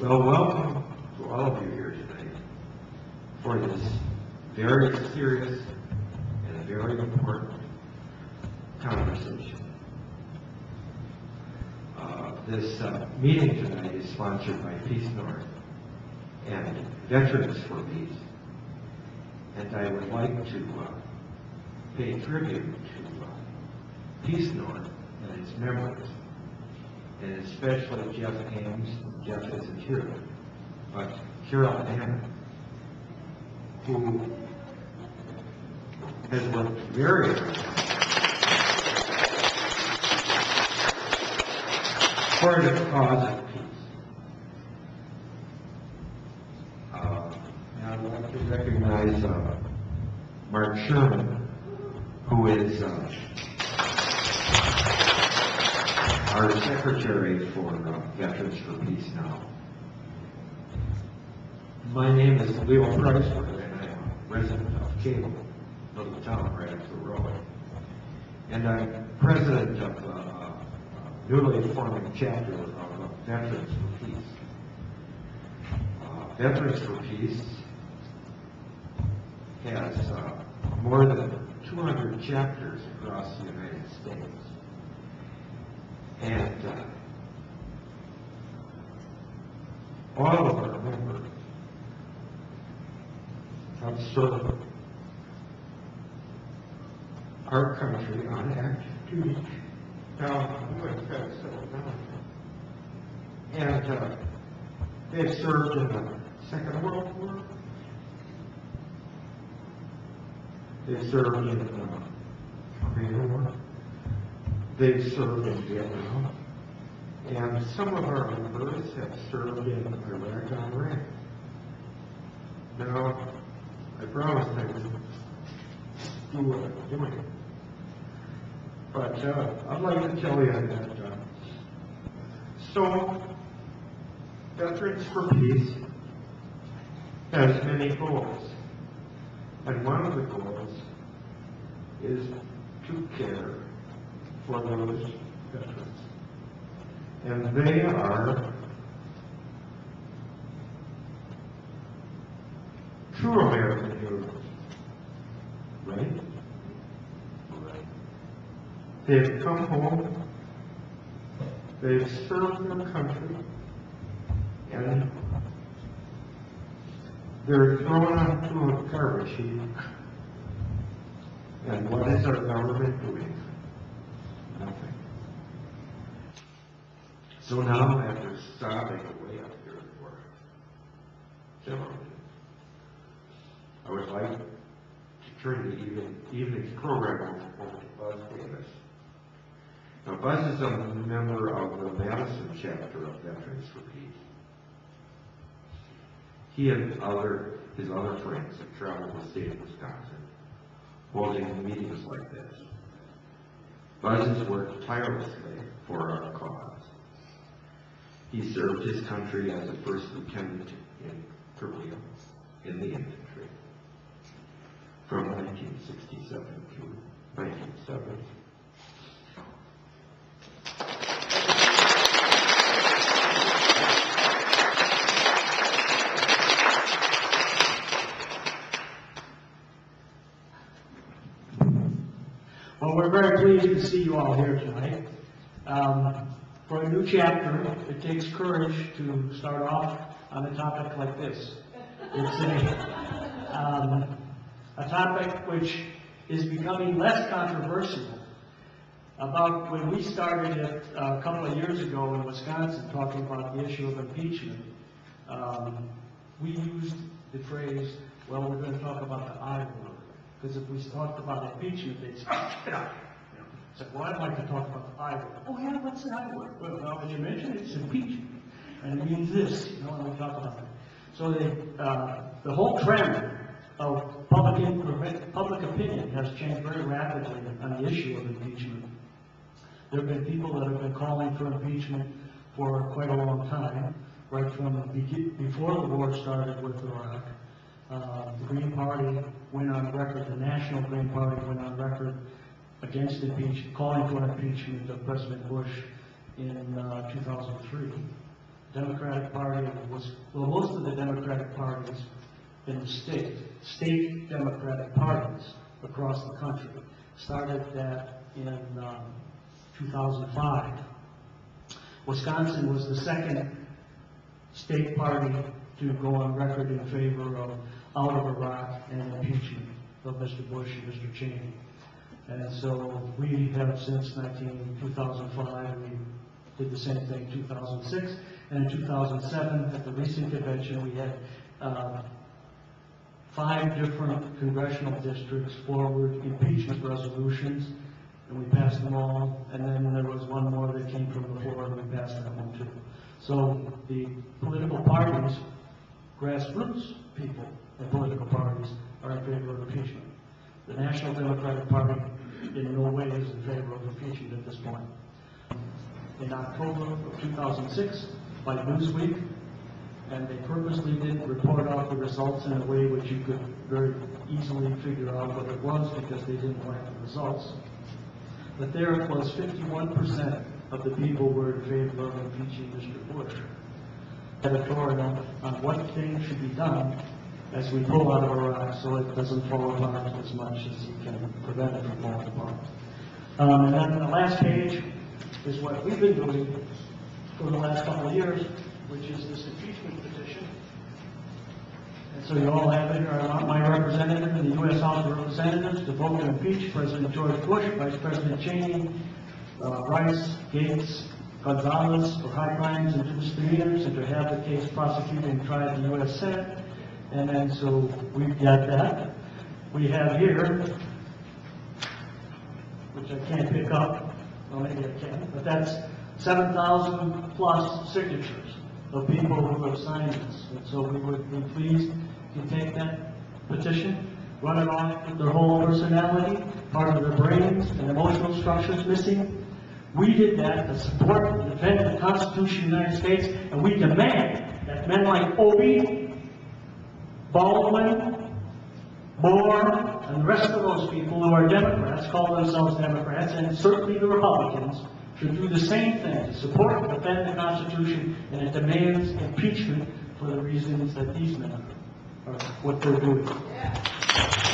Well, welcome to all of you here tonight for this very serious and very important conversation. This meeting tonight is sponsored by Peace North and Veterans for Peace, and I would like to pay tribute to Peace North and its members, and especially Jeff Ames. Jeff isn't here, but Carol Anna, who has worked very hard for the cause of peace. And I'd like to recognize Mark Sherman, who is our Secretary for Veterans for Peace now. My name is Leo Chrysler, and I'm a resident of Cable, little town right up the road. And I'm president of the newly forming chapter of Veterans for Peace. Veterans for Peace has more than 200 chapters across the United States. And all of our members have served our country on active duty. Now, and they've served in the Second World War. They've served in the Korean War. They've served in Vietnam, and some of our members have served in Iraq and Iran. Now, I promised I would do what I'm doing, but I'd like to tell you that so Veterans for Peace has many goals, and one of the goals is to care for those veterans. And they are true American heroes, right? They've come home, they've served their country, and they're thrown onto a garbage heap. And what is our government doing? Nothing. So now, after sobbing away up here for several minutes, I would like to turn the evening's program over to Buzz Davis. Now, Buzz is a member of the Madison chapter of Veterans for Peace. He and his other friends have traveled the state of Wisconsin, holding meetings like this. Buzz has worked tirelessly for our cause. He served his country as a first lieutenant in Korea in the infantry from 1967 to 1970. Well, we're very pleased to see you all here tonight. For a new chapter, it takes courage to start off on a topic like this. It's a topic which is becoming less controversial. About when we started it a couple of years ago in Wisconsin talking about the issue of impeachment, we used the phrase, well, we're going to talk about the I word. Because if we talked about impeachment, they'd say, get out. So, well, I'd like to talk about the I word. Oh, yeah, what's the I word? Well, now that you mentioned it, it's impeachment. And it means this, when we talk about it. So the whole trend of public opinion has changed very rapidly on the issue of impeachment. There have been people that have been calling for impeachment for quite a long time, right from before the war started with Iraq. The Green Party went on record, the National Green Party went on record against impeachment, calling for impeachment of President Bush in 2003. Democratic Party most of the Democratic parties in the state Democratic parties across the country started that in 2005. Wisconsin was the second state party to go on record in favor of out of Iraq and impeachment of Mr. Bush and Mr. Cheney. And so we have since 2005, we did the same thing in 2006, and in 2007 at the recent convention we had 5 different congressional districts forward impeachment resolutions, and we passed them all, and then there was one more that came from the floor, and we passed that one too. So the political parties, grassroots people and political parties are in favor of impeachment. The National Democratic Party in no way is in favor of impeachment at this point. In October of 2006, by Newsweek, and they purposely didn't report out the results in a way which you could very easily figure out what it was because they didn't like the results. But there it was, 51% of the people were in favor of impeaching Mr. Bush. Editorial on what things should be done as we pull out of Iraq so it doesn't fall apart as much as you can prevent it from falling apart. And then the last page is what we've been doing for the last couple of years, which is this impeachment petition. And so you all have it. I want my representative in the U.S. House of Representatives to vote to impeach President George Bush, Vice President Cheney, Rice, Gates, Gonzalez for high crimes and misdemeanors, and to have the case prosecuted and tried in the U.S. Senate. And then so we've got that. We have here, which I can't pick up, well maybe I can, but that's 7,000 plus signatures of people who have signed this. And so we would be pleased to take that petition, run it off with their whole personality, part of their brains and emotional structures missing. We did that to support and defend the Constitution of the United States, and we demand that men like Obey, Baldwin, Moore, and the rest of those people who are Democrats, call themselves Democrats, and certainly the Republicans, should do the same thing, to support and defend the Constitution, and it demands impeachment for the reasons that these men are, what they're doing. Yeah.